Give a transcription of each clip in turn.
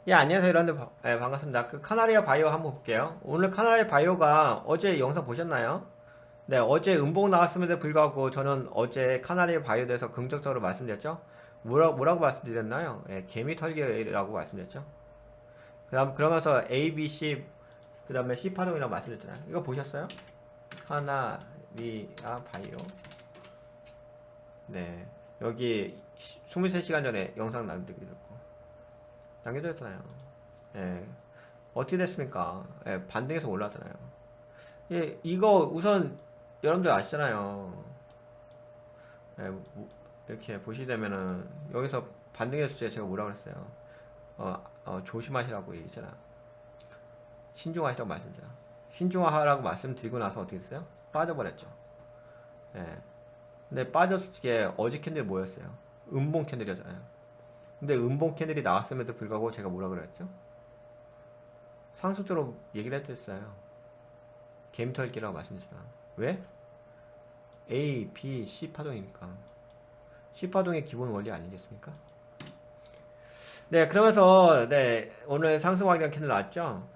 예, 안녕하세요. 반갑습니다. 그 카나리아 바이오 한번 볼게요. 오늘 카나리아 바이오가 어제 영상 보셨나요? 네, 어제 음봉 나왔음에도 불구하고 저는 어제 카나리아 바이오에 대해서 긍정적으로 말씀드렸죠? 뭐라고 말씀드렸나요? 예, 개미 털기라고 말씀드렸죠? 그러면서 A, B, C, 그 다음에 C 파동이라고 말씀드렸잖아요. 이거 보셨어요? 카나리아 바이오. 네, 여기 23시간 전에 영상 남겨드렸잖아요. 예, 어떻게 됐습니까? 예, 반등해서 올라왔잖아요. 예, 이거 우선 여러분들 아시잖아요. 예, 이렇게 보시게 되면은 여기서 반등했을 때 제가 뭐라고 그랬어요? 조심하시라고 얘기했잖아. 신중하시라고 말씀드렸잖아. 신중하라고 말씀드리고 나서 어떻게 됐어요? 빠져버렸죠. 예. 근데 빠졌을 게 어제 캔들이 뭐였어요? 음봉 캔들이었잖아요. 근데 음봉 캔들이 나왔음에도 불구하고 제가 뭐라 그랬죠? 상승적으로 얘기를 했었어요. 개미털기라고 말씀드렸잖아. 왜? A, B, C 파동이니까. C 파동의 기본 원리 아니겠습니까? 네, 그러면서 네, 오늘 상승 확률 캔들 나왔죠?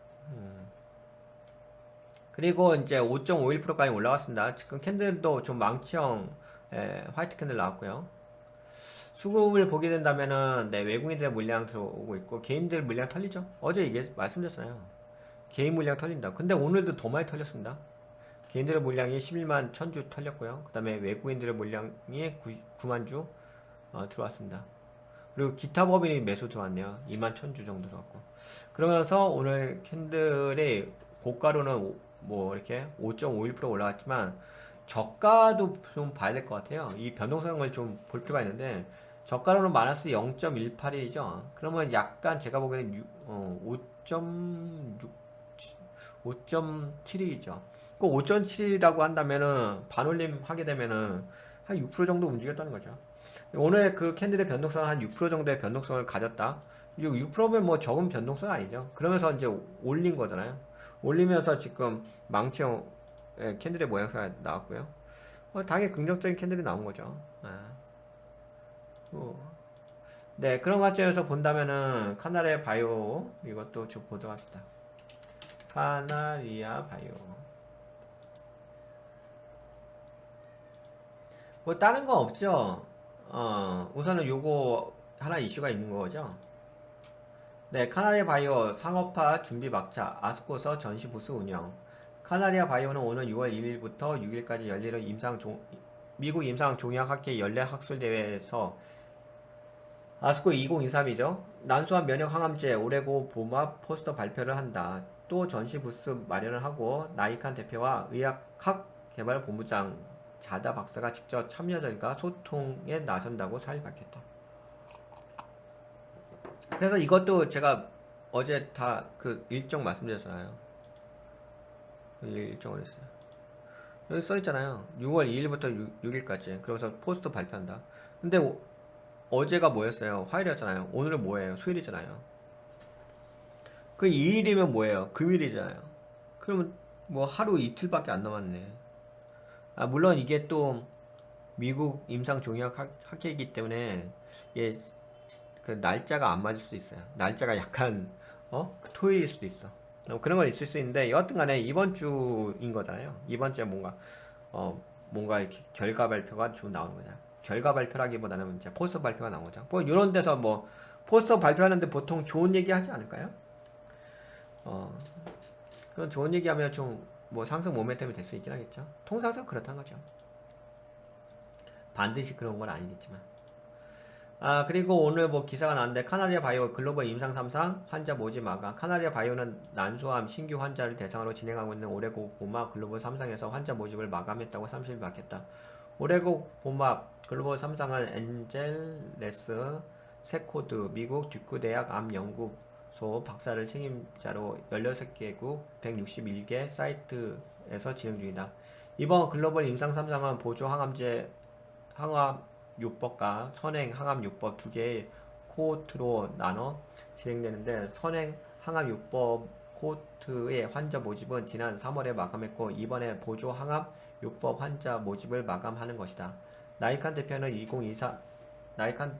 그리고 이제 5.51%까지 올라갔습니다. 지금 캔들도 좀 망치형 화이트 캔들 나왔고요. 수급을 보게 된다면은 네, 외국인들의 물량 들어오고 있고 개인들 물량 털리죠? 어제 이게 말씀드렸잖아요. 개인 물량 털린다. 근데 오늘도 더 많이 털렸습니다. 개인들의 물량이 11만 1000주 털렸고요. 그 다음에 외국인들의 물량이 9만 주 들어왔습니다. 그리고 기타 법인이 매수 들어왔네요. 2만 1000주 정도 들어왔고. 그러면서 오늘 캔들이 고가로는 뭐 이렇게 5.51% 올라갔지만 저가도 좀 봐야 될 것 같아요. 이 변동성을 좀 볼 필요가 있는데 저가로는 마이너스 0.18이죠. 그러면 약간 제가 보기에는 5.6, 5.72이죠. 그 5.7이라고 한다면은 반올림 하게 되면은 한 6% 정도 움직였다는 거죠. 오늘 그 캔들의 변동성은 한 6% 정도의 변동성을 가졌다. 6%면 뭐 적은 변동성 아니죠. 그러면서 이제 올린 거잖아요. 올리면서 지금 망치형 캔들의 모양새가 나왔고요. 당연히 긍정적인 캔들이 나온 거죠. 네, 그런 관점에서 본다면은 카나리아 바이오 이것도 좀 보도록 합시다. 카나리아 바이오. 뭐 다른 거 없죠? 우선은 요거 하나 이슈가 있는 거죠. 네, 카나리아 바이오 상업화 준비 막차 아스코서 전시 부스 운영. 카나리아 바이오는 오는 6월 1일부터 6일까지 열리는 미국 임상 종양학회 연례 학술대회에서 아스코 2023이죠. 난소암 면역 항암제 오레고 보맙 포스터 발표를 한다. 또 전시 부스 마련을 하고 나이칸 대표와 의학학 개발 본부장 자다 박사가 직접 참여자들과 소통에 나선다고 4일 밝혔다. 그래서 이것도 제가 어제 다 그 일정 말씀드렸잖아요. 일정을 했어요. 여기 써있잖아요. 6월 2일부터 6일까지. 그러면서 포스터 발표한다. 근데 어제가 뭐였어요? 화요일이었잖아요. 오늘은 뭐예요? 수요일이잖아요. 그 2일이면 뭐예요? 금요일이잖아요. 그러면 뭐 하루 이틀밖에 안 남았네. 물론 이게 또 미국 임상종약 학회이기 때문에 예, 그 날짜가 안 맞을 수도 있어요. 날짜가 약간 그 토요일일 수도 있어. 그런 건 있을 수 있는데 여하튼 간에 이번 주인 거잖아요. 이번 주에 뭔가 이렇게 결과 발표가 좀 나오는 거냐. 결과 발표라기보다는 이제 포스터 발표가 나온 거죠. 뭐 이런 데서 뭐 포스터 발표하는데 보통 좋은 얘기 하지 않을까요? 어, 그런 좋은 얘기하면 좀 뭐 상승 모멘텀이 될 수 있긴 하겠죠. 통상적으로 그렇다는 거죠. 반드시 그런 건 아니겠지만. 그리고 오늘 뭐 기사가 나왔는데 카나리아 바이오 글로벌 임상 3상 환자 모집 마감. 카나리아 바이오는 난소암 신규 환자를 대상으로 진행하고 있는 오레고 보마 글로벌 3상에서 환자 모집을 마감했다고 30일 밝혔다. 오레고 보마 글로벌 3상은 엔젤레스 세코드 미국 듀크 대학 암 연구소 박사를 책임자로 16개국 161개 사이트에서 진행 중이다. 이번 글로벌 임상 3상은 보조 항암제 항암 요법과 선행 항암 요법 두 개의 코호트로 나눠 진행되는데 선행 항암 요법 코호트의 환자 모집은 지난 3월에 마감했고 이번에 보조 항암 요법 환자 모집을 마감하는 것이다. 나이칸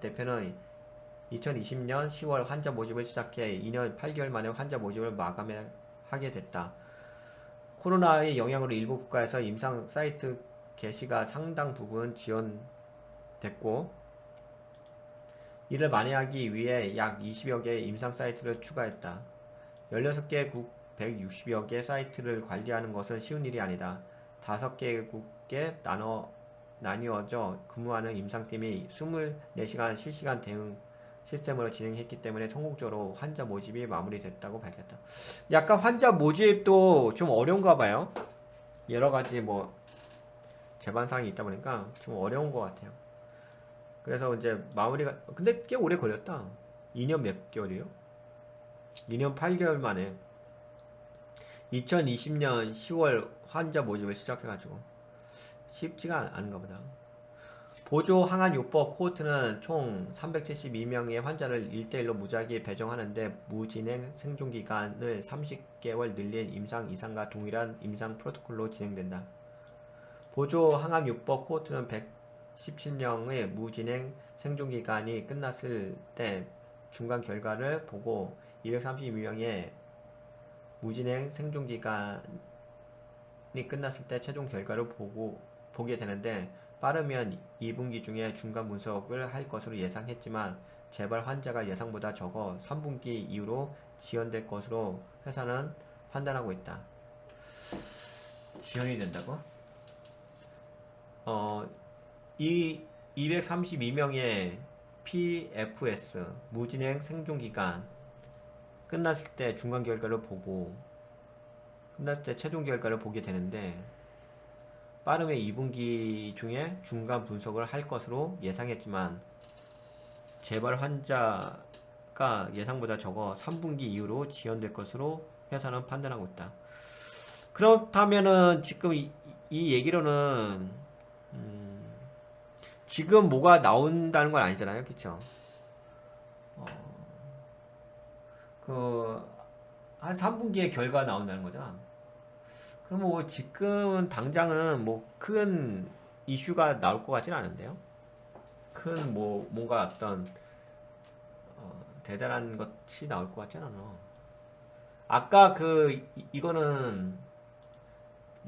대표는 2020년 10월 환자 모집을 시작해 2년 8개월 만에 환자 모집을 마감하게 됐다. 코로나의 영향으로 일부 국가에서 임상 사이트 게시가 상당 부분 지연됐고, 이를 만회하기 위해 약 20여 개의 임상 사이트를 추가했다. 16개국 160여 개 사이트를 관리하는 것은 쉬운 일이 아니다. 5개국에 나뉘어져 근무하는 임상팀이 24시간 실시간 대응 시스템으로 진행했기 때문에 성공적으로 환자 모집이 마무리됐다고 밝혔다. 약간 환자 모집도 좀 어려운가 봐요. 여러 가지 뭐 제반사항이 있다 보니까 좀 어려운 것 같아요. 그래서 이제 마무리가, 근데 꽤 오래 걸렸다. 2년 몇 개월이요? 2년 8개월 만에 2020년 10월 환자 모집을 시작해가지고 쉽지가 않은가 보다. 보조 항암요법 코호트는 총 372명의 환자를 1대1로 무작위 배정하는데 무진행 생존기간을 30개월 늘린 임상 이상과 동일한 임상 프로토콜로 진행된다. 보조 항암요법 코호트는 117명의 무진행 생존기간이 끝났을 때 중간 결과를 보고 232명의 무진행 생존기간이 끝났을 때 최종 결과를 보게 되는데, 빠르면 2분기 중에 중간 분석을 할 것으로 예상했지만 재발 환자가 예상보다 적어 3분기 이후로 지연될 것으로 회사는 판단하고 있다. 지연이 된다고? 이 232명의 PFS 무진행 생존기간 끝났을 때 중간 결과를 보고 끝났을 때 최종 결과를 보게 되는데, 빠르면 2분기 중에 중간 분석을 할 것으로 예상했지만 재발 환자가 예상보다 적어 3분기 이후로 지연될 것으로 회사는 판단하고 있다. 그렇다면은 지금 이 얘기로는 지금 뭐가 나온다는 건 아니잖아요, 그쵸? 한 3분기에 결과 나온다는 거잖아. 그럼 뭐 지금 당장은 뭐 큰 이슈가 나올 것 같진 않은데요. 큰 뭐 뭔가 어떤 대단한 것이 나올 것 같진 않아. 아까 이거는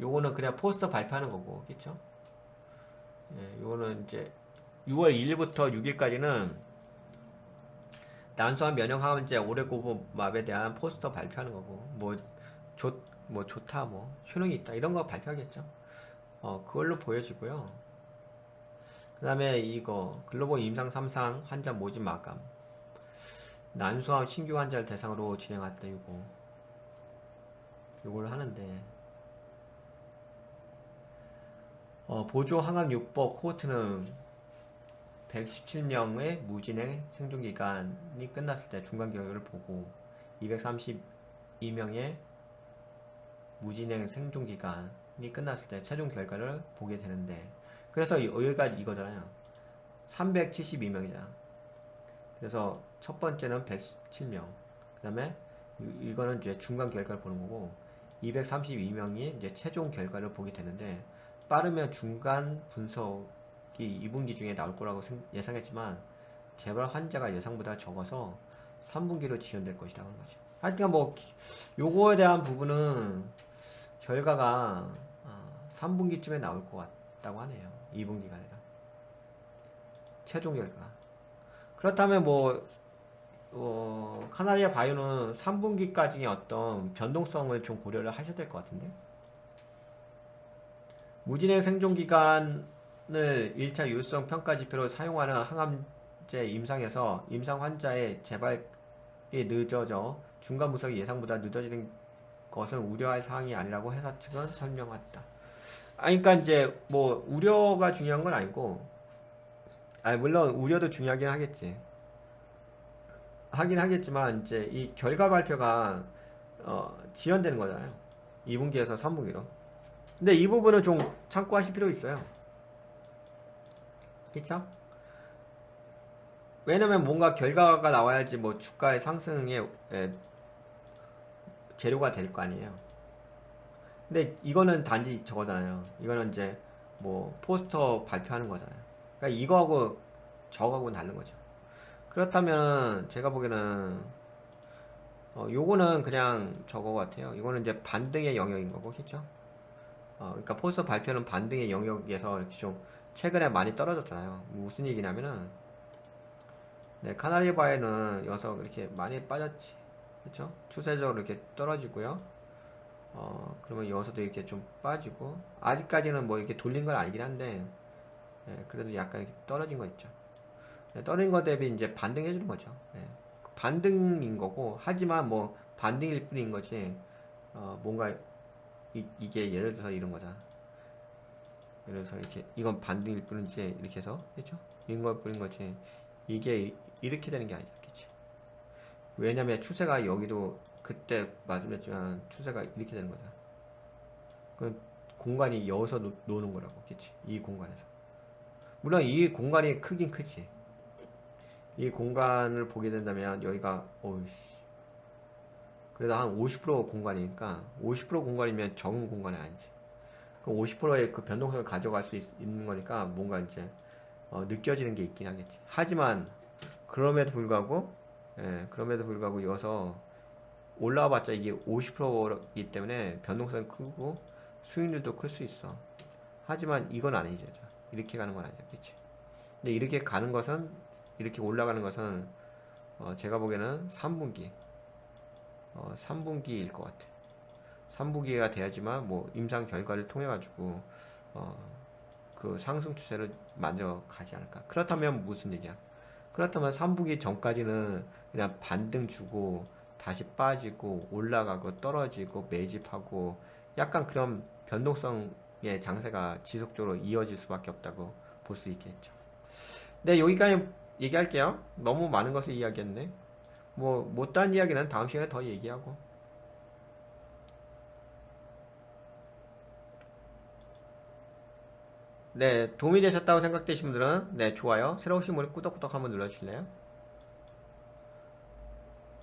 요거는 그냥 포스터 발표하는 거고, 그쵸? 예, 요거는 이제 6월 1일부터 6일까지는 난소암 면역 항암제 오레고브맙에 대한 포스터 발표하는 거고, 뭐 좋다, 뭐 효능이 있다 이런 거 발표하겠죠. 그걸로 보여지고요. 그 다음에 이거 글로벌 임상 3상 환자 모집 마감, 난소암 신규 환자를 대상으로 진행했다, 요걸 하는데, 보조 항암 6법 코호트는 117명의 무진행 생존기간이 끝났을 때 중간 결과를 보고 232명의 무진행 생존기간이 끝났을 때 최종 결과를 보게 되는데, 그래서 여기가 이거잖아요. 372명이잖아. 그래서 첫 번째는 117명, 그 다음에 이거는 이제 중간 결과를 보는 거고, 232명이 이제 최종 결과를 보게 되는데, 빠르면 중간 분석이 2분기 중에 나올 거라고 예상했지만 재발 환자가 예상보다 적어서 3분기로 지연될 것이라는 거죠. 하여튼 뭐 요거에 대한 부분은 결과가 3분기쯤에 나올 것 같다고 하네요. 2분기가 아니라 최종 결과. 그렇다면 카나리아 바이오는 3분기까지의 어떤 변동성을 좀 고려를 하셔야 될 것 같은데, 무진행 생존기간을 1차 유효성 평가 지표로 사용하는 항암제 임상에서 임상 환자의 재발이 늦어져 중간 분석이 예상보다 늦어지는 것은 우려할 사항이 아니라고 회사 측은 설명했다. 그러니까 이제 뭐 우려가 중요한 건 아니고, 물론 우려도 중요하긴 하겠지만 이제 이 결과 발표가 지연되는 거잖아요. 2분기에서 3분기로. 근데 이 부분은 좀 참고하실 필요 있어요. 그쵸? 왜냐면 뭔가 결과가 나와야지 뭐 주가의 상승에 재료가 될 거 아니에요. 근데 이거는 단지 저거잖아요. 이거는 이제 뭐 포스터 발표하는 거잖아요. 그러니까 이거하고 저거하고는 다른 거죠. 그렇다면 제가 보기에는 요거는 그냥 저거 같아요. 이거는 이제 반등의 영역인 거고, 그죠? 그러니까 포스터 발표는 반등의 영역에서 이렇게 좀 최근에 많이 떨어졌잖아요. 무슨 얘기냐면은 네, 카나리바에는 여기서 이렇게 많이 빠졌지, 그렇죠? 추세적으로 이렇게 떨어지고요. 그러면 여기서도 이렇게 좀 빠지고 아직까지는 뭐 이렇게 돌린 건 아니긴 한데 그래도 약간 이렇게 떨어진 거 있죠. 네, 떨어진 거 대비 이제 반등해 주는 거죠. 반등인 거고 하지만 뭐 반등일 뿐인 거지. 뭔가 이게 예를 들어서 이런 거잖아. 예를 들어서 이렇게 이건 반등일 뿐이지 이렇게 해서 그렇죠? 이런 걸 뿐인 거지. 이게 이렇게 되는 게 아니겠지. 왜냐면 추세가 여기도 그때 말씀드렸지만 추세가 이렇게 되는 거잖아. 그 공간이 여기서 노는 거라고, 그치? 이 공간에서. 물론 이 공간이 크긴 크지. 이 공간을 보게 된다면 여기가 어이씨. 그래도 한 50% 공간이니까 50% 공간이면 적은 공간이 아니지. 그럼 50%의 그 변동성을 가져갈 수 있는 거니까 뭔가 이제 느껴지는 게 있긴 하겠지. 하지만 그럼에도 불구하고 그럼에도 불구하고 이어서 올라와봤자 이게 50%이기 때문에 변동성이 크고 수익률도 클 수 있어. 하지만 이건 아니죠. 이렇게 가는 건 아니죠. 그치? 근데 이렇게 가는 것은 이렇게 올라가는 것은 제가 보기에는 3분기 3분기일 것 같아. 3분기가 돼야지만 뭐 임상 결과를 통해 가지고 그 상승 추세를 만들어 가지 않을까. 그렇다면 무슨 얘기야? 그렇다면 3분기 전까지는 그냥 반등 주고 다시 빠지고 올라가고 떨어지고 매집하고 약간 그런 변동성의 장세가 지속적으로 이어질 수밖에 없다고 볼 수 있겠죠. 네, 여기까지 얘기할게요. 너무 많은 것을 이야기했네. 뭐 못다한 이야기는 다음 시간에 더 얘기하고. 네, 도움이 되셨다고 생각되신 분들은 네, 좋아요. 새로 오신 분은 꾸덕꾸덕 한번 눌러주실래요?